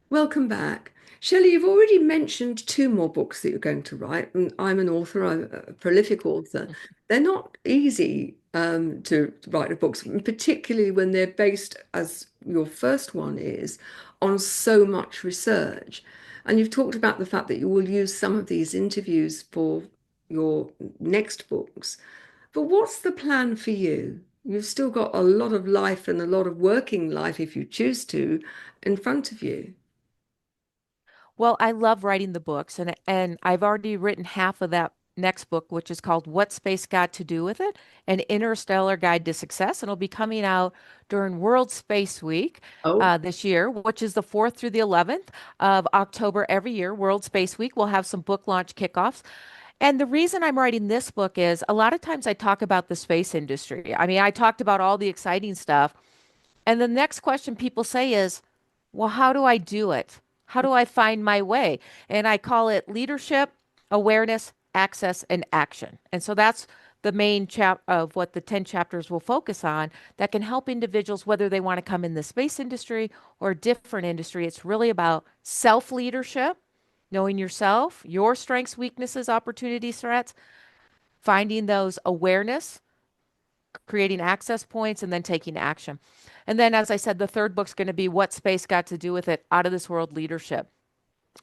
Speaker 1: Welcome back. Shelley, you've already mentioned two more books that you're going to write. And I'm an author, I'm a prolific author. They're not easy to write books, particularly when they're based, as your first one is, on so much research. And you've talked about the fact that you will use some of these interviews for your next books. But what's the plan for you? You've still got a lot of life and a lot of working life, if you choose to, in front of you.
Speaker 2: Well, I love writing the books, and I've already written half of that next book, which is called "What Space Got to Do with It: An Interstellar Guide to Success," and it'll be coming out during World Space Week
Speaker 1: Oh,
Speaker 2: this year, which is the 4th through the 11th of October every year. World Space Week. We'll have some book launch kickoffs. And the reason I'm writing this book is a lot of times I talk about the space industry. I mean, I talked about all the exciting stuff. And the next question people say is, well, how do I do it? How do I find my way? And I call it leadership, awareness, access, and action. And so that's the main chap of what the 10 chapters will focus on that can help individuals, whether they want to come in the space industry or a different industry. It's really about self leadership, knowing yourself, your strengths, weaknesses, opportunities, threats, finding those awareness, creating access points, and then taking action. And then, as I said, the third book's going to be What Space Got to Do with It, Out of This World Leadership.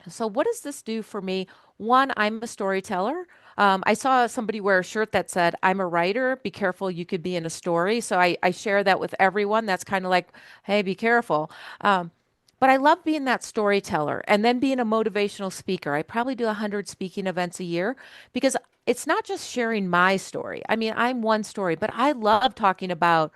Speaker 2: So, what does this do for me? One, I'm a storyteller. I saw somebody wear a shirt that said, I'm a writer. Be careful, you could be in a story. So, I share that with everyone. That's kind of like, hey, be careful. But I love being that storyteller and then being a motivational speaker. I probably do 100 speaking events a year because it's not just sharing my story. I mean, I'm one story, but I love talking about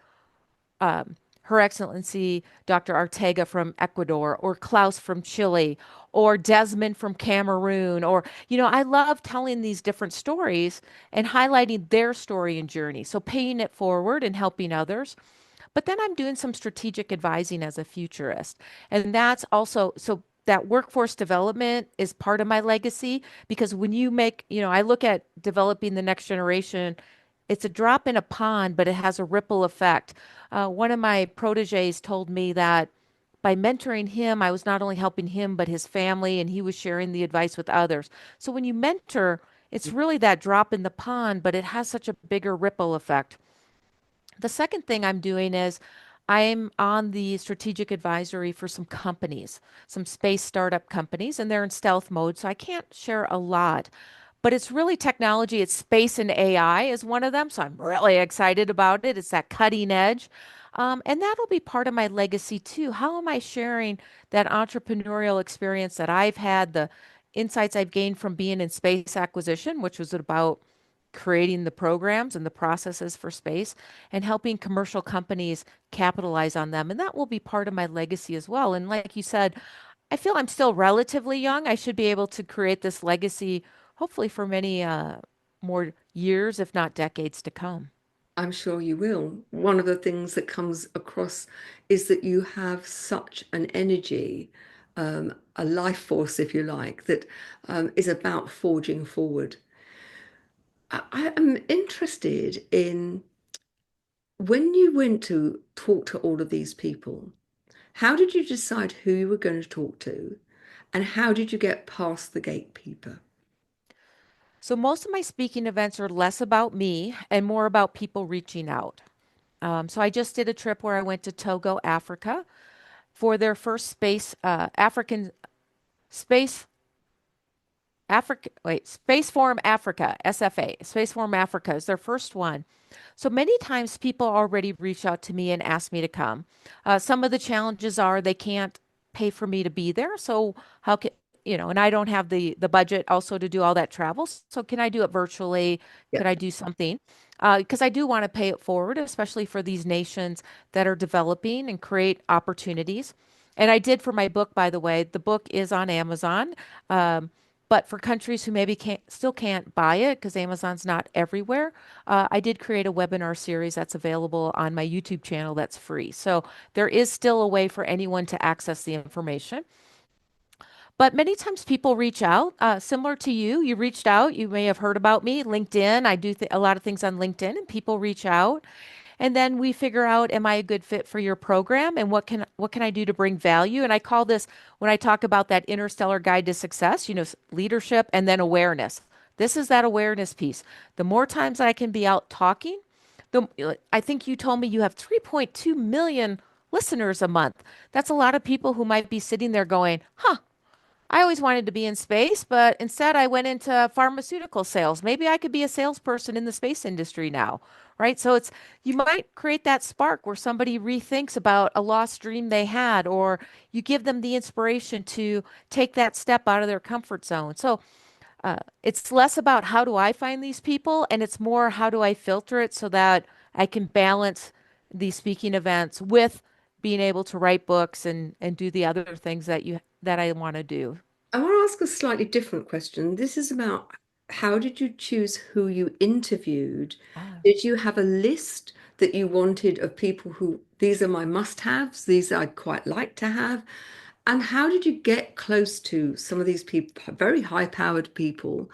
Speaker 2: Her Excellency Dr. Ortega from Ecuador, or Klaus from Chile, or Desmond from Cameroon, or, I love telling these different stories and highlighting their story and journey. So paying it forward and helping others. But then I'm doing some strategic advising as a futurist. And that's also, so that workforce development is part of my legacy because when you make, I look at developing the next generation, it's a drop in a pond, but it has a ripple effect. One of my proteges told me that by mentoring him, I was not only helping him, but his family, and he was sharing the advice with others. So when you mentor, it's really that drop in the pond, but it has such a bigger ripple effect. The second thing I'm doing is I'm on the strategic advisory for some companies, some space startup companies, and they're in stealth mode, so I can't share a lot. But it's really technology, it's space and AI is one of them, so I'm really excited about it. It's that cutting edge. And that'll be part of my legacy too. How am I sharing that entrepreneurial experience that I've had, the insights I've gained from being in space acquisition, which was about creating the programs and the processes for space and helping commercial companies capitalize on them. And that will be part of my legacy as well. And like you said, I feel I'm still relatively young. I should be able to create this legacy, hopefully for many more years, if not decades to come.
Speaker 1: I'm sure you will. One of the things that comes across is that you have such an energy, a life force, if you like, that is about forging forward. I am interested in when you went to talk to all of these people, how did you decide who you were going to talk to? And how did you get past the gatekeeper?
Speaker 2: So most of my speaking events are less about me and more about people reaching out. So I just did a trip where I went to Togo, Africa, for their first African space Space Forum Africa, SFA. Space Forum Africa is their first one. So many times people already reach out to me and ask me to come. Some of the challenges are they can't pay for me to be there. So how can, and I don't have the budget also to do all that travel. So can I do it virtually?
Speaker 1: Yeah.
Speaker 2: Could I do something? Because I do want to pay it forward, especially for these nations that are developing and create opportunities. And I did for my book, by the way. The book is on Amazon. Um, but for countries who maybe still can't buy it because Amazon's not everywhere, I did create a webinar series that's available on my YouTube channel that's free. So there is still a way for anyone to access the information. But many times people reach out, similar to you. You reached out. You may have heard about me, LinkedIn. I do a lot of things on LinkedIn, and people reach out. And then we figure out, am I a good fit for your program and what can I do to bring value? And I call this when I talk about that interstellar guide to success, leadership and then awareness. This is that awareness piece. The more times I can be out talking, I think you told me you have 3.2 million listeners a month. That's a lot of people who might be sitting there going, "Huh, I always wanted to be in space, but instead I went into pharmaceutical sales. Maybe I could be a salesperson in the space industry now, right?" So you might create that spark where somebody rethinks about a lost dream they had, or you give them the inspiration to take that step out of their comfort zone. So it's less about how do I find these people, and it's more how do I filter it so that I can balance these speaking events with being able to write books and do the other things that I want to do.
Speaker 1: I want to ask a slightly different question. This is about how did you choose who you interviewed?
Speaker 2: Ah.
Speaker 1: Did you have a list that you wanted of people who these are my must-haves, these I'd quite like to have? And how did you get close to some of these people, very high-powered people?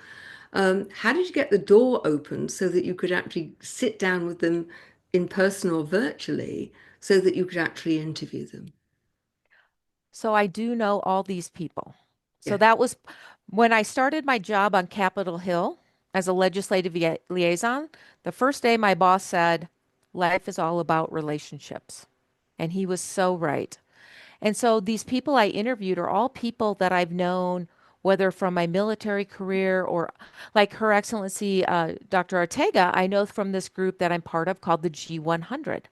Speaker 1: How did you get the door open so that you could actually sit down with them in person or virtually so that you could actually interview them?
Speaker 2: So I do know all these people. So
Speaker 1: Yeah.
Speaker 2: that was when I started my job on Capitol Hill as a legislative liaison. The first day, my boss said, "Life is all about relationships." And he was so right. And so these people I interviewed are all people that I've known, whether from my military career or like Her Excellency Dr. Ortega, I know from this group that I'm part of called the G100.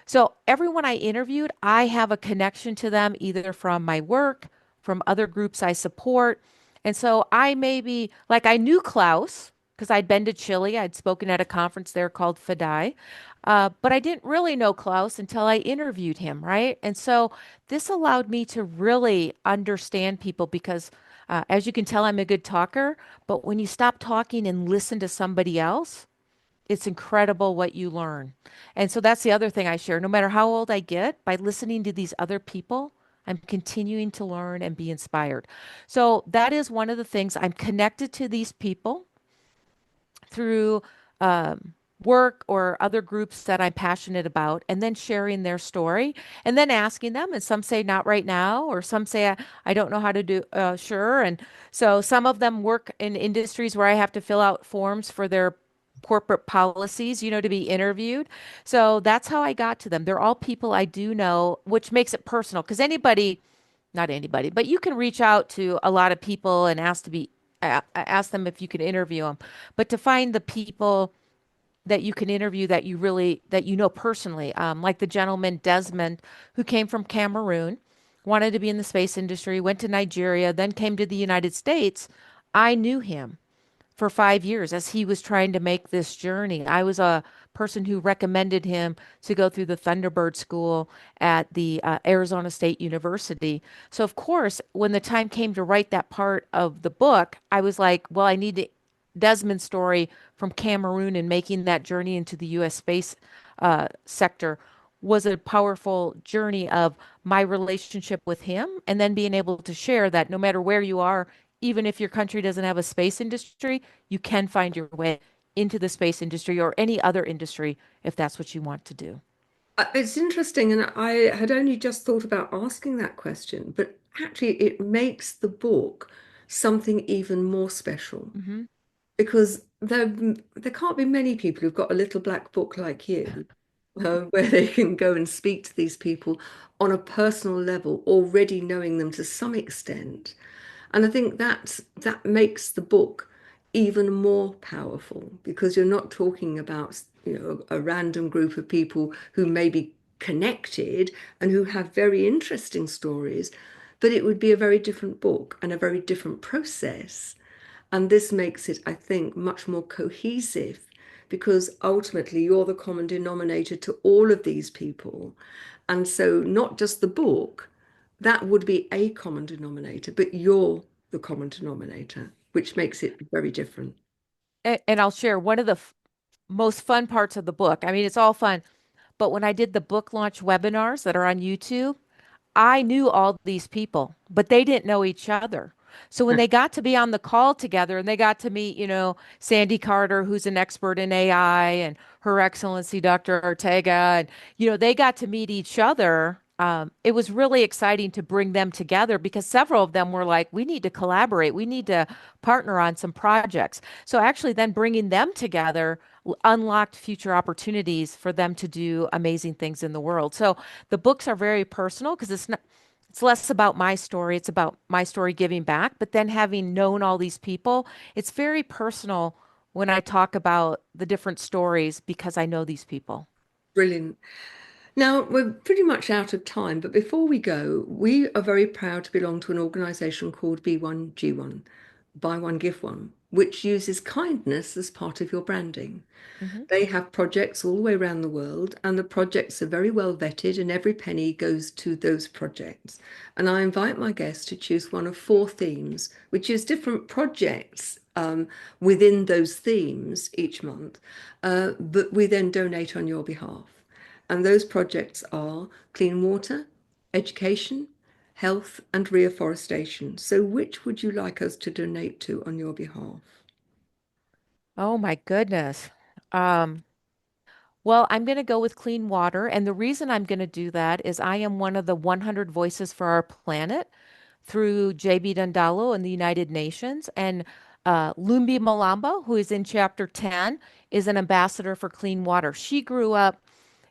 Speaker 2: So everyone I interviewed, I have a connection to them either from my work, from other groups I support. And so I maybe, like I knew Klaus because I'd been to Chile. I'd spoken at a conference there called FDI. But I didn't really know Klaus until I interviewed him, right? And so this allowed me to really understand people because, as you can tell, I'm a good talker. But when you stop talking and listen to somebody else, it's incredible what you learn. And so that's the other thing I share. No matter how old I get, by listening to these other people, I'm continuing to learn and be inspired. So that is one of the things I'm connected to these people through work or other groups that I'm passionate about, and then sharing their story, and then asking them. And some say not right now, or some say I don't know how to do. Sure. And so some of them work in industries where I have to fill out forms for their corporate policies, to be interviewed. So that's how I got to them. They're all people I do know, which makes it personal because anybody, not anybody, but you can reach out to a lot of people and ask them if you can interview them. But to find the people that you can interview that you know personally, like the gentleman Desmond who came from Cameroon, wanted to be in the space industry, went to Nigeria, then came to the United States. I knew him for 5 years as he was trying to make this journey. I was a person who recommended him to go through the Thunderbird School at the Arizona State University. So, of course, when the time came to write that part of the book, I was like, well, I need to, Desmond's story from Cameroon and making that journey into the U.S. space sector was a powerful journey of my relationship with him, and then being able to share that no matter where you are, even if your country doesn't have a space industry, you can find your way into the space industry or any other industry if that's what you want to do.
Speaker 1: It's interesting, and I had only just thought about asking that question, but actually, it makes the book something even more special
Speaker 2: Hmm.
Speaker 1: because there can't be many people who've got a little black book like you, where they can go and speak to these people on a personal level, already knowing them to some extent. And I think that makes the book even more powerful because you're not talking about, a random group of people who may be connected and who have very interesting stories, but it would be a very different book and a very different process. And this makes it, I think, much more cohesive because ultimately you're the common denominator to all of these people. And so, not just the book, that would be a common denominator, but you're the common denominator, which makes it very different.
Speaker 2: And I'll share one of the most fun parts of the book. I mean, it's all fun, but when I did the book launch webinars that are on YouTube, I knew all these people, but they didn't know each other. So when they got to be on the call together and they got to meet, Sandy Carter, who's an expert in AI, and Her Excellency Dr. Ortega, and, they got to meet each other. It was really exciting to bring them together because several of them were like, we need to collaborate. We need to partner on some projects. So actually, then bringing them together unlocked future opportunities for them to do amazing things in the world. So the books are very personal because it's less about my story, it's about my story giving back. But then having known all these people, it's very personal when I talk about the different stories because I know these people.
Speaker 1: Brilliant. Now, we're pretty much out of time, but before we go, we are very proud to belong to an organization called B1G1, Buy One, Give One, which uses kindness as part of your branding.
Speaker 2: Hmm.
Speaker 1: They have projects all the way around the world, and the projects are very well vetted, and every penny goes to those projects. And I invite my guests to choose one of four themes, which is different projects within those themes each month, but we then donate on your behalf. And those projects are clean water, education, health, and reforestation. So, which would you like us to donate to on your behalf?
Speaker 2: Oh my goodness. Um, well, I'm going to go with clean water. And the reason I'm going to do that is I am one of the 100 Voices for Our Planet through JB Dundalo and the United Nations. And Lumbi Malamba, who is in chapter 10, is an ambassador for clean water. She grew up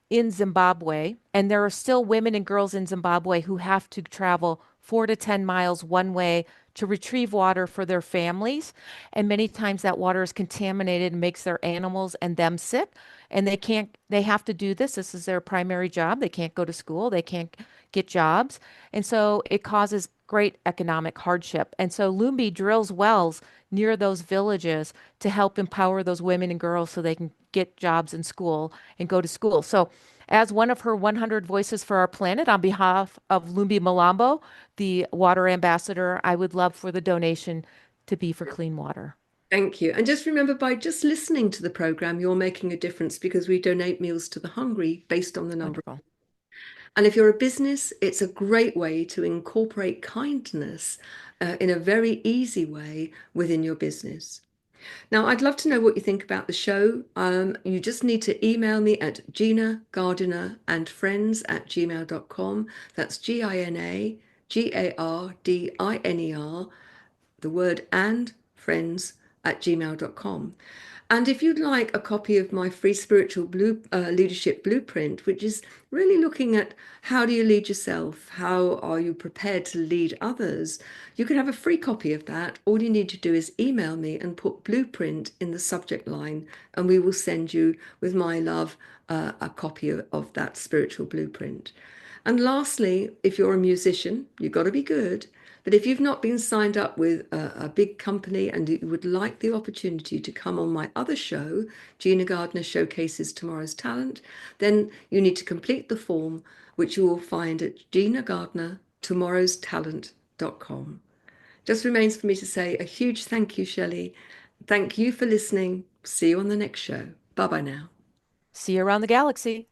Speaker 2: in Zimbabwe, and there are still women and girls in Zimbabwe who have to travel 4 to 10 miles one way to retrieve water for their families. And many times that water is contaminated and makes their animals and them sick. And they have to do this. This is their primary job. They can't go to school, they can't get jobs. And so it causes great economic hardship. And so Lumbi drills wells near those villages to help empower those women and girls so they can get jobs in school and go to school. So, as one of her 100 Voices for Our Planet, on behalf of Lumbi Malambo, the water ambassador, I would love for the donation to be for clean water.
Speaker 1: Thank you. And just remember, by just listening to the program, you're making a difference because we donate meals to the hungry based on the number.
Speaker 2: Wonderful.
Speaker 1: And if you're a business, it's a great way to incorporate kindness in a very easy way within your business. Now, I'd love to know what you think about the show. You just need to email me at Gina Gardiner and Friends at gmail.com. That's GinaGardiner, the word and friends at gmail.com. And if you'd like a copy of my free leadership blueprint, which is really looking at how do you lead yourself? How are you prepared to lead others? You can have a free copy of that. All you need to do is email me and put blueprint in the subject line, and we will send you, with my love, a copy of that spiritual blueprint. And lastly, if you're a musician, you've got to be good. But if you've not been signed up with a big company and you would like the opportunity to come on my other show, Gina Gardiner Showcases Tomorrow's Talent, then you need to complete the form, which you will find at ginagardnertomorrowstalent.com. Just remains for me to say a huge thank you, Shelley. Thank you for listening. See you on the next show. Bye bye now.
Speaker 2: See you around the galaxy.